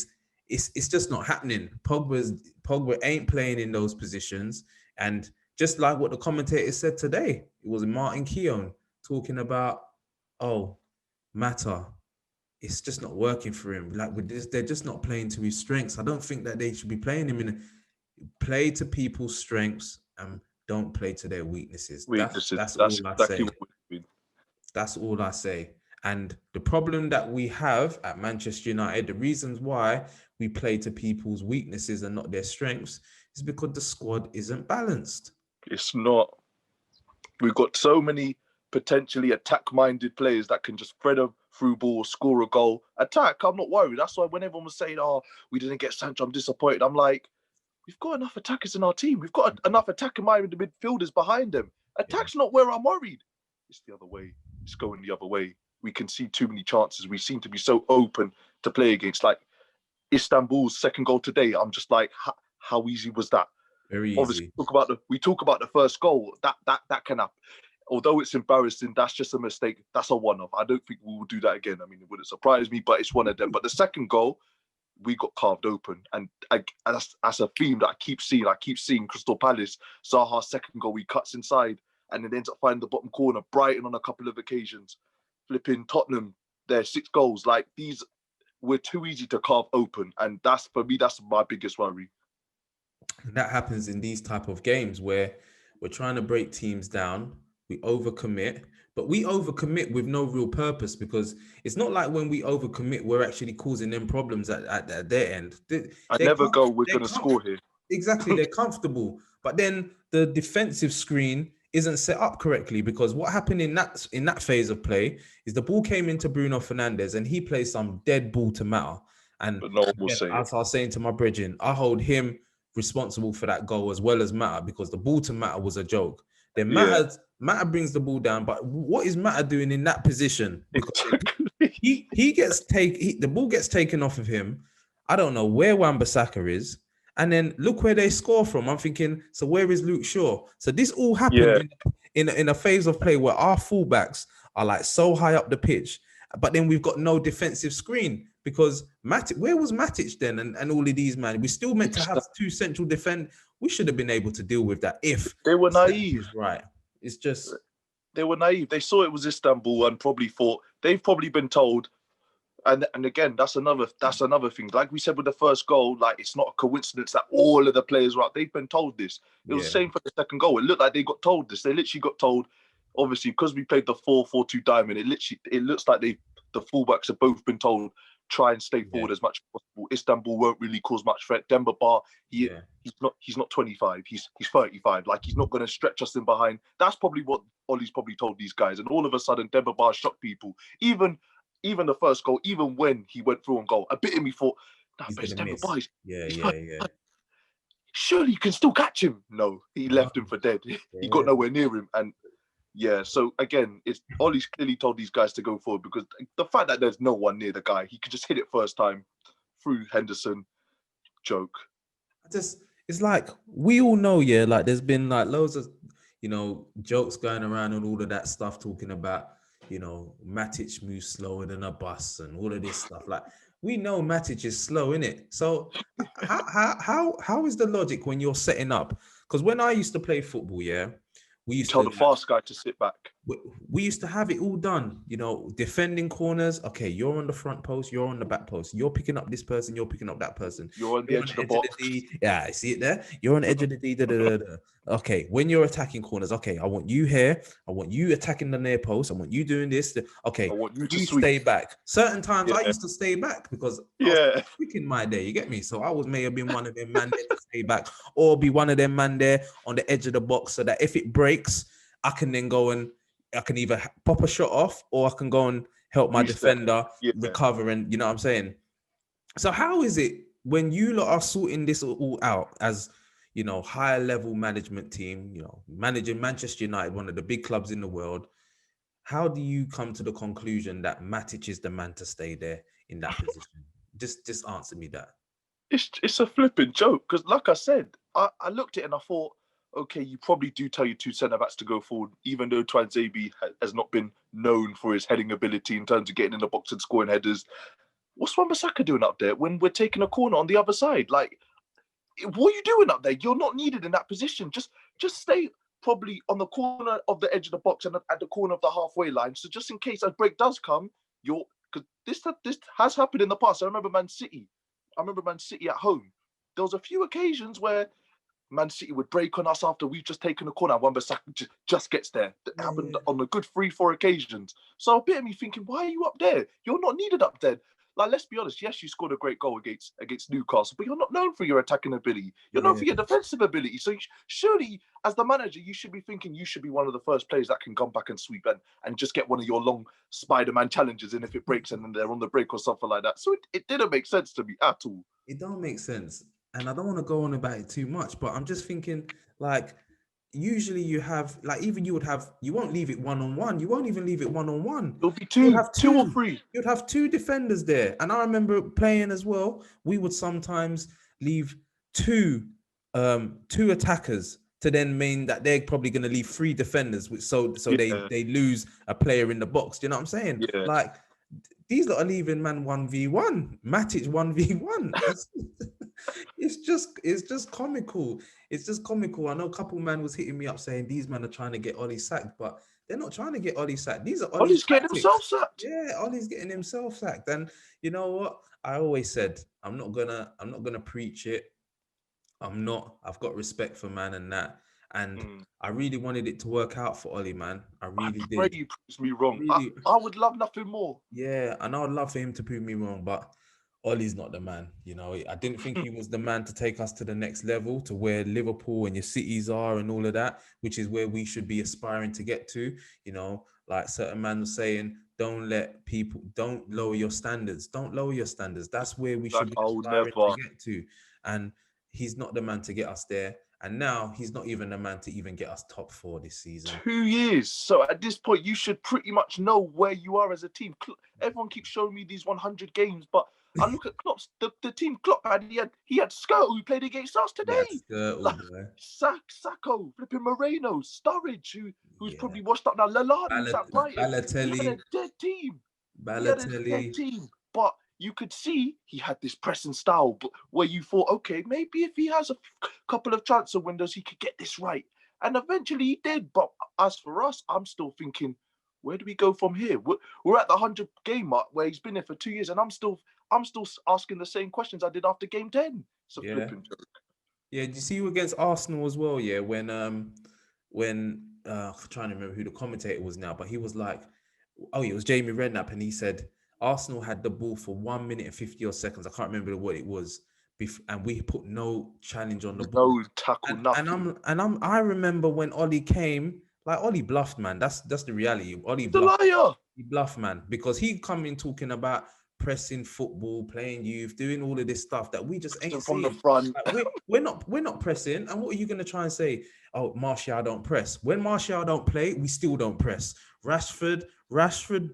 It's just not happening. Pogba ain't playing in those positions, and just like what the commentator said today, it was Martin Keown talking about, Mata, it's just not working for him. Like with this, they're just not playing to his strengths. I don't think that they should be playing him play to people's strengths and don't play to their weaknesses. That's all I say. That's all I say. And the problem that we have at Manchester United, the reasons why we play to people's weaknesses and not their strengths, is because the squad isn't balanced. It's not. We've got so many potentially attack-minded players that can just thread a through ball, score a goal, attack. I'm not worried. That's why when everyone was saying, we didn't get Sancho, I'm disappointed. I'm like, we've got enough attackers in our team. We've got enough attacking-minded midfielders behind them. Attack's not where I'm worried. It's the other way. It's going the other way. We can see too many chances. We seem to be so open to play against. Like Istanbul's second goal today, I'm just like, how easy was that? Very easy. Obviously, we talk about the first goal. That can happen. Although it's embarrassing, that's just a mistake. That's a one-off. I don't think we will do that again. I mean, it wouldn't surprise me, but it's one of them. But the second goal, we got carved open. And that's a theme that I keep seeing. I keep seeing Crystal Palace, Zaha's second goal, he cuts inside and then ends up finding the bottom corner. Brighton on a couple of occasions. Flipping Tottenham, their 6 goals. Like, these were too easy to carve open. And that's my biggest worry. And that happens in these type of games where we're trying to break teams down. We overcommit, but we overcommit with no real purpose because it's not like when we overcommit, we're actually causing them problems at their end. We're going to score here. Exactly, they're comfortable. But then the defensive screen isn't set up correctly because what happened in that phase of play is the ball came into Bruno Fernandes and he played some dead ball to Mata. And as I was saying to my brethren, I hold him responsible for that goal as well as Mata because the ball to Mata was a joke. Then Mata brings the ball down, but what is Mata doing in that position? Because the ball gets taken off of him. I don't know where Wan-Bissaka is, and then look where they score from. I'm thinking, so where is Luke Shaw? So this all happened in a phase of play where our fullbacks are like so high up the pitch, but then we've got no defensive screen because where was Matic then? And all of these, man, we still meant to have 2 central defend. We should have been able to deal with that if they were naive. Right. It's just they were naive. They saw it was Istanbul and probably thought they've probably been told. And again, that's another thing. Like we said with the first goal, like it's not a coincidence that all of the players were out. They've been told this. It was the same for the second goal. It looked like they got told this. They literally got told. Obviously, because we played the 4-4-2 diamond, it looks like the fullbacks have both been told try and stay forward as much as possible. Istanbul won't really cause much threat. Demba Ba, he's not 25. He's 35. Like, he's not going to stretch us in behind. That's probably what Ollie's probably told these guys. And all of a sudden, Demba Ba shocked people. Even the first goal, even when he went through on goal, a bit of me thought, nah, but it's Demba Ba. Yeah. Surely you can still catch him. No, he left him for dead. He got nowhere near him. And yeah, so again, it's Ollie's clearly told these guys to go forward, because the fact that there's no one near the guy, he could just hit it first time through Henderson. Joke. It's like, we all know, yeah, like there's been like loads of, jokes going around and all of that stuff, talking about, Matic moves slower than a bus and all of this stuff. Like, we know Matic is slow, innit? So how is the logic when you're setting up? Because when I used to play football, yeah, we used Tell to the fast guy to sit back. we used to have it all done, defending corners. Okay, you're on the front post, you're on the back post, you're picking up this person, you're picking up that person. You're on the edge of the box. Yeah, I see it there. You're on the edge of the D. Okay, when you're attacking corners, okay, I want you here. I want you attacking the near post. I want you doing this. Okay, I want you to stay back. Certain times I used to stay back because I was quick in my day. You get me? So I may have been one of them man there to stay back, or be one of them man there on the edge of the box, so that if it breaks, I can then go and I can either pop a shot off, or I can go and help my defender recover. And you know what I'm saying? So how is it when you lot are sorting this all out as, higher level management team, managing Manchester United, one of the big clubs in the world, how do you come to the conclusion that Matic is the man to stay there in that position? Just answer me that. It's a flipping joke, because like I said, I looked at it and I thought, okay, you probably do tell your two centre-backs to go forward, even though Tuanzebe has not been known for his heading ability in terms of getting in the box and scoring headers. What's Wan-Bissaka doing up there when we're taking a corner on the other side? Like, what are you doing up there? You're not needed in that position. Just stay probably on the corner of the edge of the box and at the corner of the halfway line. So just in case a break does come, because this has happened in the past. I remember Man City at home. There was a few occasions where Man City would break on us after we've just taken a corner. Wan-Bissaka just gets there. That happened on a good 3-4 occasions. So a bit of me thinking, why are you up there? You're not needed up there. Like, let's be honest. Yes, you scored a great goal against Newcastle, but you're not known for your attacking ability. You're known for your defensive ability. So surely, as the manager, you should be thinking you should be one of the first players that can come back and sweep and just get one of your long Spider-Man challenges. And if it breaks, and then they're on the break or something like that. So it didn't make sense to me at all. It don't make sense. And I don't want to go on about it too much, but I'm just thinking, like, usually you have, like, even you won't leave it one-on-one. You won't even leave it one-on-one. It'll be two or three. You'd have two defenders there. And I remember playing as well. We would sometimes leave two attackers to then mean that they're probably going to leave three defenders. So they lose a player in the box. Do you know what I'm saying? Yeah. Like, these lot are leaving man 1v1, Matic 1v1. It's just comical. It's just comical. I know a couple man was hitting me up saying these men are trying to get Ollie sacked, but they're not trying to get Ollie sacked. These are Ollie's getting himself sacked. Yeah, Ollie's getting himself sacked. And you know what? I always said I'm not gonna preach it. I've got respect for man and that. And I really wanted it to work out for Ollie, man. I really did. Pray you proves me wrong. Really, I would love nothing more. Yeah, and I would love for him to prove me wrong, but Ollie's not the man. I didn't think he was the man to take us to the next level, to where Liverpool and your cities are and all of that, which is where we should be aspiring to get to. Like certain man was saying, don't lower your standards. Don't lower your standards. That's where we should be aspiring to get to. And he's not the man to get us there. And now he's not even the man to even get us top 4 this season. 2 years. So at this point, you should pretty much know where you are as a team. Everyone keeps showing me these 100 games, but I look at Klopp's, the team Klopp had. He had Skirtle, who played against us today. Sacco, flipping Moreno, Sturridge, who's probably washed up now. Lallana, Balotelli. He had a dead team. But you could see he had this pressing style, but where you thought, okay, maybe if he has a couple of transfer windows, he could get this right. And eventually he did. But as for us, I'm still thinking, where do we go from here? We're at the 100 game mark where he's been there for 2 years, and I'm still asking the same questions I did after game 10. So flipping joke. Yeah, did you see you against Arsenal as well? Yeah, when I'm trying to remember who the commentator was now, but he was like, it was Jamie Redknapp, and he said, Arsenal had the ball for 1 minute and 50 odd seconds. I can't remember what it was. And we put no challenge on the ball. No tackle, And nothing. I remember when Ollie came, like Ollie bluffed, man. That's the reality. Ollie He's a bluffed. liar. He bluffed, man, because he come in talking about pressing football, playing youth, doing all of this stuff that we just ain't From the seeing. front. Like we're not pressing. And what are you gonna try and say? Oh, Martial don't press. When Martial don't play, we still don't press. Rashford,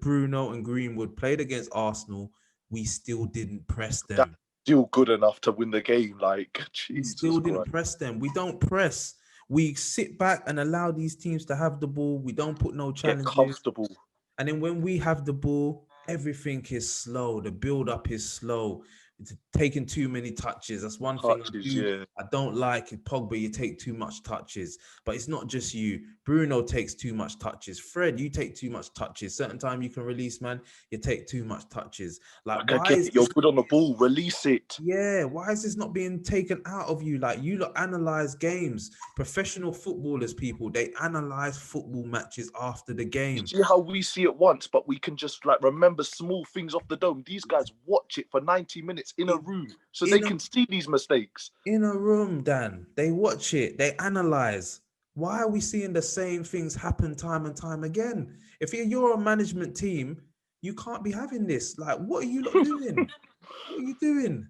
Bruno, and Greenwood played against Arsenal. We still didn't press That's them. still good enough to win the game. Like, We Jesus still didn't Christ. press them. We don't press. We sit back and allow these teams to have the ball. We don't put no Get challenges. comfortable. And then when we have the ball, everything is slow. The build up is slow. It's taking too many touches. That's one thing Touches, yeah. I don't like. Pogba, you take too much touches. But it's not just you. Bruno takes too much touches. Fred, you take too much touches. Certain time you can release, man, you take too much touches. Like, Like, I why get is it. You're this? good on the ball. Release it. Yeah, why is this not being taken out of you? Like, you lot analyze games. Professional footballers, people, they analyze football matches after the You game. see how we see it once, but we can just like remember small things off the dome. These guys watch it for 90 minutes in a room so they In a can see these mistakes. in a room, Dan. They watch it, they analyze. Why are we seeing the same things happen time and time again? If you're a management team, you can't be having this. Like, what are you lot doing? What are you doing?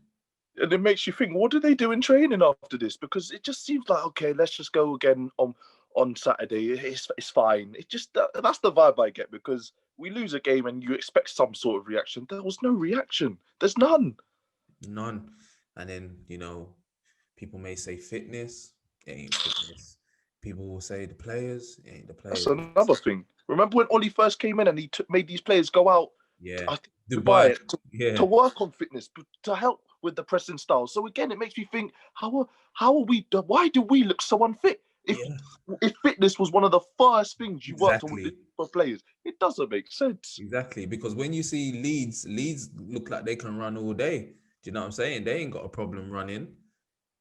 And it makes you think, what do they do in training after this? Because it just seems like, okay, let's just go again on Saturday. It's fine. It just that's the vibe I get, because we lose a game and you expect some sort of reaction. There was no reaction. There's none. None. And then, people may say fitness, it ain't fitness. People will say the players, it ain't the That's players. another thing. Remember when Ollie first came in and he made these players go out, Yeah. I think, Dubai. Dubai to Yeah. work on fitness, to help with the pressing style. So again, it makes me think, how are we? Why do we look so unfit? Yeah. If fitness was one of the first things you worked on with Exactly. for players, it doesn't make sense. Exactly. Because when you see Leeds look like they can run all day. Do you know what I'm saying? They ain't got a problem running.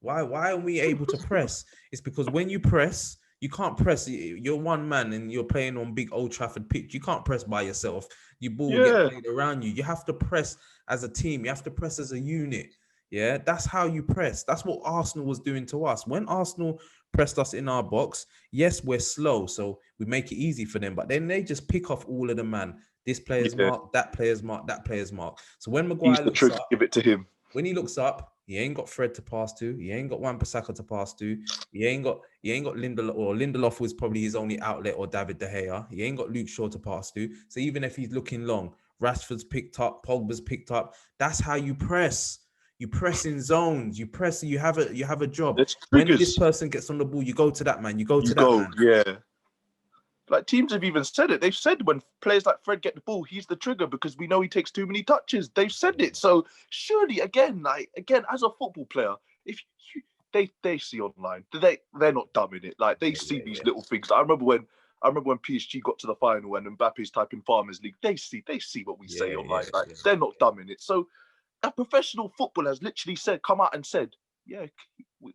Why are we able to press? It's because when you press, you can't press. You're one man and you're playing on big Old Trafford pitch. You can't press by yourself. Your ball will get Yeah, played around you. You have to press as a team. You have to press as a unit. Yeah, that's how you press. That's what Arsenal was doing to us. When Arsenal pressed us in our box, yes, we're slow, so we make it easy for them. But then they just pick off all of the man. This player's yeah. mark, that player's mark, that player's mark. So when He's Maguire the looks trigger. up, Give it to him. he ain't got Fred to pass to. He ain't got Wan-Bissaka to pass to. He ain't got Lindelof, or Lindelof was probably his only outlet, or David De Gea. He ain't got Luke Shaw to pass to. So even if he's looking long, Rashford's picked up, Pogba's picked up. That's how you press. You press in zones. You press. You have a job. There's When this triggers. person gets on the ball, you go to that man. You go You to that go, man. yeah. Like teams have even said it. They've said when players like Fred get the ball, he's the trigger because we know he takes too many touches. They've said it. So surely, again, as a football player, if they see online, they're not dumb in it. Like they Yeah, see yeah, these yeah. little things. I remember when PSG got to the final and Mbappe's typing Farmers League. They see what we say Yeah, online. yeah, Like yeah. they're not dumb in it. So a professional footballer has literally come out and said, yeah,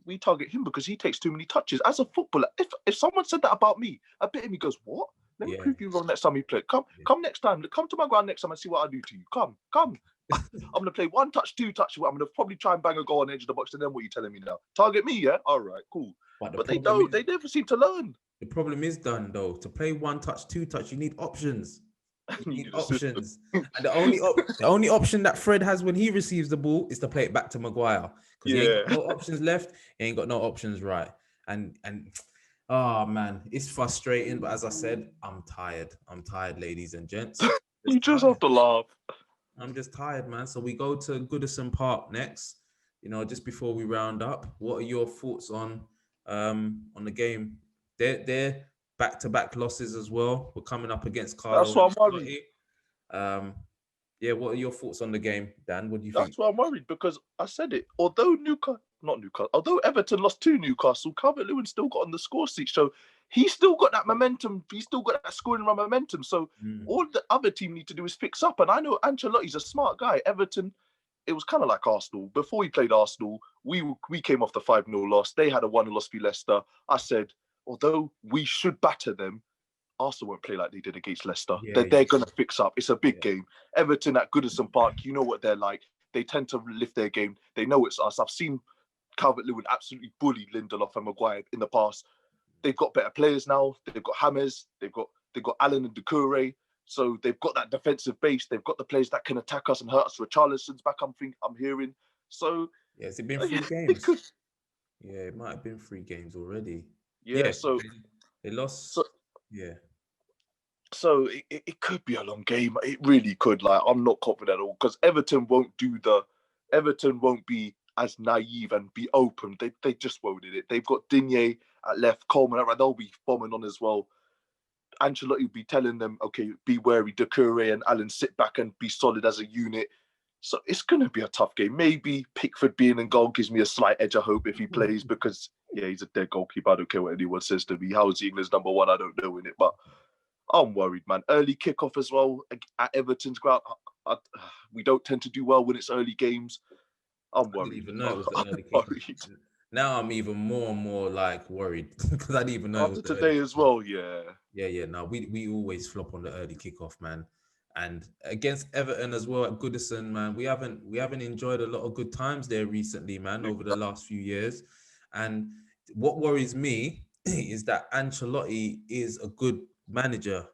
we target him because he takes too many touches. As a footballer, if someone said that about me, a bit of me goes, what? Let me Yeah, prove you wrong next time we play. Come, yeah. come next time. Come to my ground next time and see what I do to you. Come. I'm gonna play one touch, two touch. I'm gonna probably try and bang a goal on the edge of the box. And then what are you telling me now? Target me, yeah? All right, cool. But the But they problem don't. is, They never seem to learn. the problem is done though. To play one touch, two touch, you need options. You You need need a system. options. And the only option that Fred has when he receives the ball is to play it back to Maguire. Because he ain't got Yeah. no options left, he ain't got no options right. And oh man, it's frustrating. But as I said, I'm tired. I'm tired, ladies and gents. You Just just have tired. to laugh. I'm just tired, man. So we go to Goodison Park next. Just before we round up, what are your thoughts on the game? They're back-to-back losses as well. We're coming up against That's Carlo what I'm worried. Ancelotti. Um, yeah, what are your thoughts on the game, Dan? What do you think? That's why I'm worried, because I said it. Although Everton lost to Newcastle, Calvert-Lewin still got on the score sheet. So he's still got that momentum. He's still got that scoring run momentum. So Mm, all the other team need to do is fix up. And I know Ancelotti's a smart guy. Everton, it was kind of like Arsenal. Before we played Arsenal, we came off the 5-0 loss. They had a 1-0 loss for Leicester. I said, although we should batter them, Arsenal won't play like they did against Leicester. Yeah, They're going to fix up. It's a big yeah. game. Everton at Goodison Park, you know what they're like. They tend to lift their game. They know it's us. I've seen Calvert-Lewin absolutely bully Lindelof and Maguire in the past. They've got better players now. They've got James. They've got Allen and Doucouré. So they've got that defensive base. They've got the players that can attack us and hurt us. Richarlison's back, I'm hearing. So Yeah, has it been 3 games? Yeah, it might have been 3 games already. yeah, so they lost. so Yeah. So it could be a long game. It really could. Like, I'm not confident at all because Everton won't be as naive and be open. They just won't do it. They've got Digne at left, Coleman at right. They'll be bombing on as well. Ancelotti will be telling them, okay, be wary. Doucouré and Allen sit back and be solid as a unit. So it's going to be a tough game. Maybe Pickford being in goal gives me a slight edge of hope if he plays because, yeah, he's a dead goalkeeper. I don't care what anyone says to me. How is he England's number one? I don't know in it, but I'm worried, man. Early kickoff as well at Everton's ground. We don't tend to do well when it's early games. I'm worried. I didn't even know it was the early kickoff. Now I'm even more and more like worried because I didn't even know after today as well. Yeah. No, we always flop on the early kickoff, man. And against Everton as well at Goodison, man, we haven't enjoyed a lot of good times there recently, man, over the last few years. And what worries me is that Ancelotti is a good manager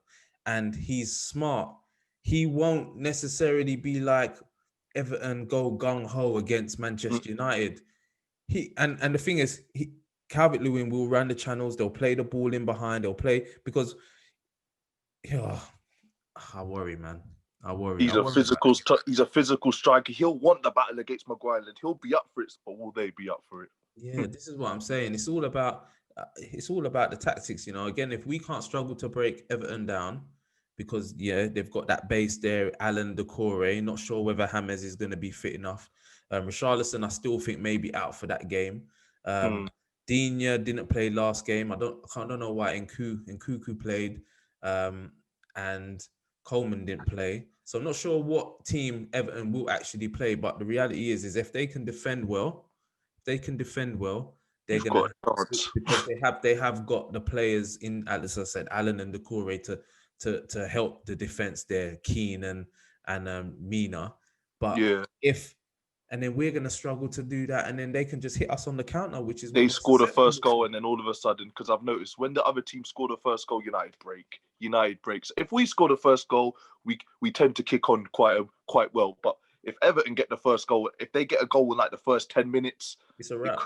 and he's smart. He won't necessarily be like Everton go gung ho against Manchester United. And the thing is, Calvert-Lewin will run the channels. They'll play the ball in behind. They'll play because, I worry, man. I worry. He's a physical striker. He'll want the battle against Maguire, and he'll be up for it. But will they be up for it? Yeah, this is what I'm saying. It's all about the tactics. Again, if we can't struggle to break Everton down, because they've got that base there. Allen, Doucouré. Not sure whether James is going to be fit enough. Richarlison, I still think maybe out for that game. Digne didn't play last game. I don't know why Nkunku played, and Coleman didn't play. So I'm not sure what team Everton will actually play. But the reality is if they can defend well, they're gonna because they have got the players in, as I said, Allen and Doucouré to help the defense there, Keane and Mina. But and then we're going to struggle to do that. And then they can just hit us on the counter, which is what they score the first goal. And then all of a sudden, because I've noticed when the other team score the first goal, United breaks. If we score the first goal, we tend to kick on quite well. But if Everton get the first goal, if they get a goal in like the first 10 minutes, it's a wrap.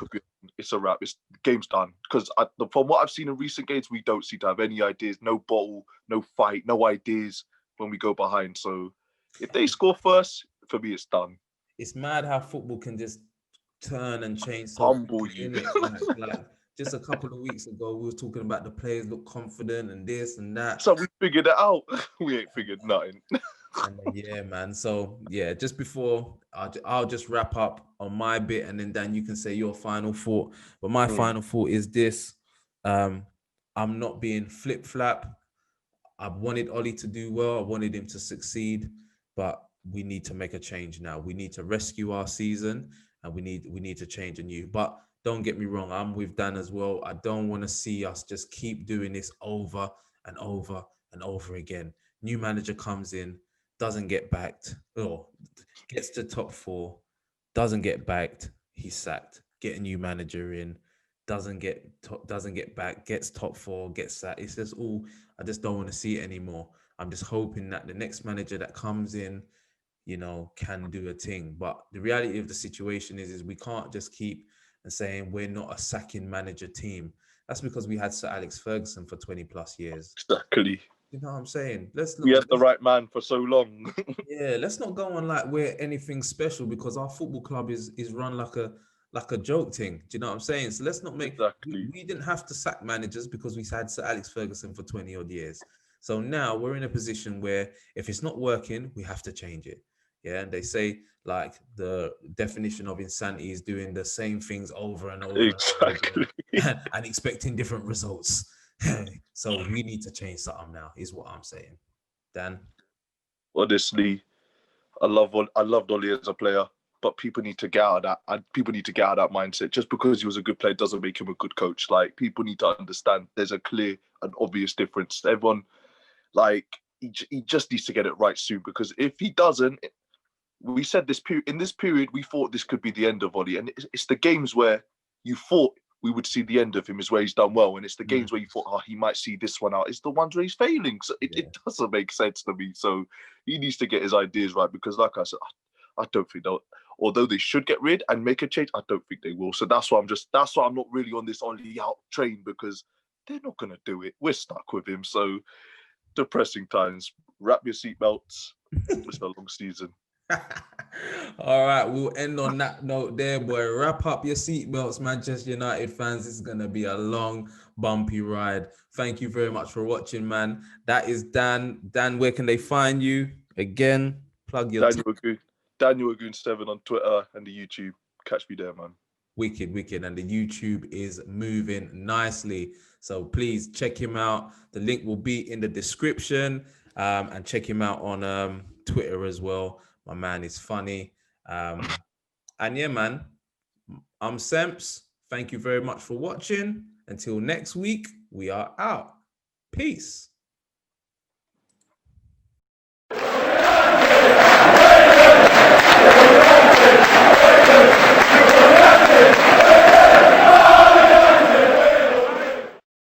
It's a wrap. Game's done. Because from what I've seen in recent games, we don't seem to have any ideas, no ball, no fight, no ideas when we go behind. So if they score first, for me, it's done. It's mad how football can just turn and change. Humble you. Like just a couple of weeks ago, we were talking about the players look confident and this and that. So we figured it out. We ain't figured nothing. Yeah, man. So just before I'll just wrap up on my bit, and then Dan, you can say your final thought. But my final thought is this: I'm not being flip flap. I wanted Ollie to do well. I wanted him to succeed, but we need to make a change now. We need to rescue our season, and we need to change anew. But don't get me wrong, I'm with Dan as well. I don't want to see us just keep doing this over and over and over again. New manager comes in, doesn't get backed, or gets to top 4, doesn't get backed, he's sacked. Get a new manager in, doesn't get back, gets top 4, gets sacked. It's just all. I just don't want to see it anymore. I'm just hoping that the next manager that comes in, can do a thing. But the reality of the situation is we can't just keep saying we're not a sacking manager team. That's because we had Sir Alex Ferguson for 20 plus years. Exactly. You know what I'm saying? We had the right man for so long. Yeah, let's not go on like we're anything special, because our football club is run like a joke thing. Do you know what I'm saying? So let's not make we didn't have to sack managers because we had Sir Alex Ferguson for 20 odd years. So now we're in a position where if it's not working, we have to change it. Yeah, and they say like the definition of insanity is doing the same things over and over, and expecting different results. So we need to change something now, is what I'm saying. Dan? Honestly, I loved Ollie as a player, but people need to get out of that. And people need to get out of that mindset. Just because he was a good player doesn't make him a good coach. Like, people need to understand there's a clear and obvious difference. Everyone, like, he just needs to get it right soon, because if he doesn't, we said in this period, we thought this could be the end of Ollie. And it's the games where you thought we would see the end of him is where he's done well. And it's the games where you thought, oh, he might see this one out. It's the ones where he's failing. So it doesn't make sense to me. So he needs to get his ideas right, because like I said, I don't think they'll, although they should get rid and make a change, I don't think they will. So that's why I'm not really on this Ollie out train, because they're not going to do it. We're stuck with him. So depressing times. Wrap your seatbelts. It's a long season. All right, we'll end on that note there, boy. Wrap up your seatbelts, Manchester United fans. This is going to be a long, bumpy ride. Thank you very much for watching, man. That is Dan. Dan, where can they find you? Again, plug your... Daniel Agoon 7 on Twitter and the YouTube. Catch me there, man. Wicked. And the YouTube is moving nicely. So please check him out. The link will be in the description. And check him out on Twitter as well. My man is funny. And yeah, man, I'm Semps. Thank you very much for watching. Until next week, we are out. Peace.